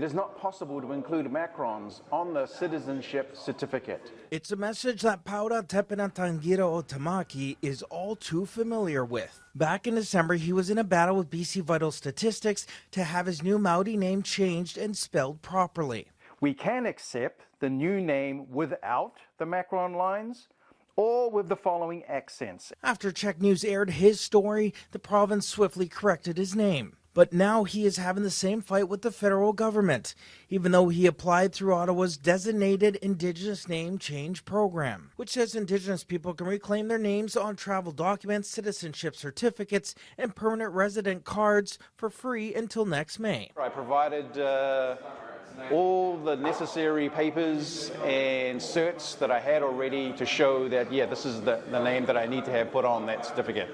It is not possible to include macrons on the citizenship certificate. It's a message that Paura Tepena Tangira o Tamaki is all too familiar with. Back in December, he was in a battle with BC Vital Statistics to have his new Māori name changed and spelled properly. We can accept the new name without the macron lines or with the following accents. After CHEK News aired his story, the province swiftly corrected his name. But now he is having the same fight with the federal government, even though he applied through Ottawa's designated Indigenous Name Change program, which says Indigenous people can reclaim their names on travel documents, citizenship certificates, and permanent resident cards for free until next May. I provided all the necessary papers and certs that I had already to show that, yeah, this is the name that I need to have put on that certificate.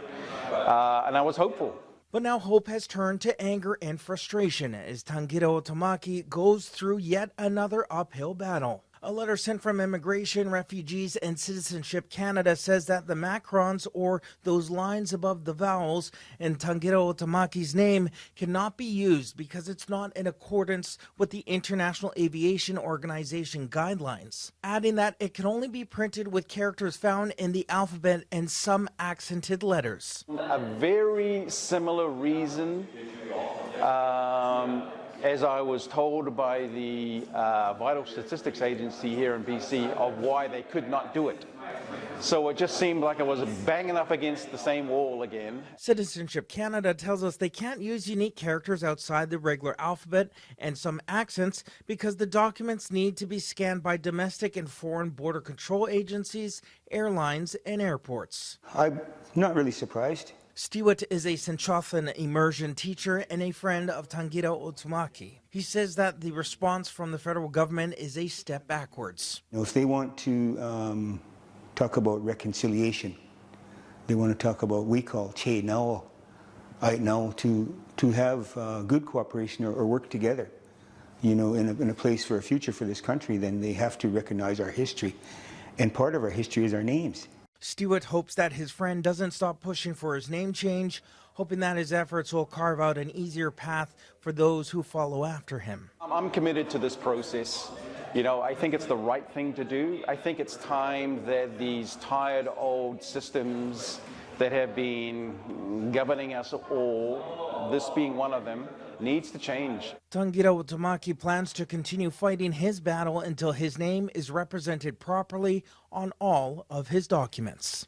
And I was hopeful. But now hope has turned to anger and frustration as Tangira o Tamaki goes through yet another uphill battle. A letter sent from Immigration, Refugees and Citizenship Canada says that the macrons, or those lines above the vowels, in Tangira o Tamaki's name cannot be used because it's not in accordance with the International Aviation Organization guidelines, adding that it can only be printed with characters found in the alphabet and some accented letters. A very similar reason as I was told by the Vital Statistics Agency here in BC of why they could not do it. So it just seemed like I was banging up against the same wall again. Citizenship Canada tells us they can't use unique characters outside the regular alphabet and some accents because the documents need to be scanned by domestic and foreign border control agencies, airlines, and airports. I'm not really surprised. Stewart is a Senchothan immersion teacher and a friend of Tangira o Tamaki. He says that the response from the federal government is a step backwards. If they want to talk about reconciliation, they want to talk about what we call CHEK now, to have good cooperation or work together, in a place for a future for this country, then they have to recognize our history. And part of our history is our names. Stewart hopes that his friend doesn't stop pushing for his name change, hoping that his efforts will carve out an easier path for those who follow after him. I'm committed to this process. I think it's the right thing to do. I think it's time that these tired old systems that have been governing us all, this being one of them, needs to change. Tangira o Tamaki plans to continue fighting his battle until his name is represented properly on all of his documents.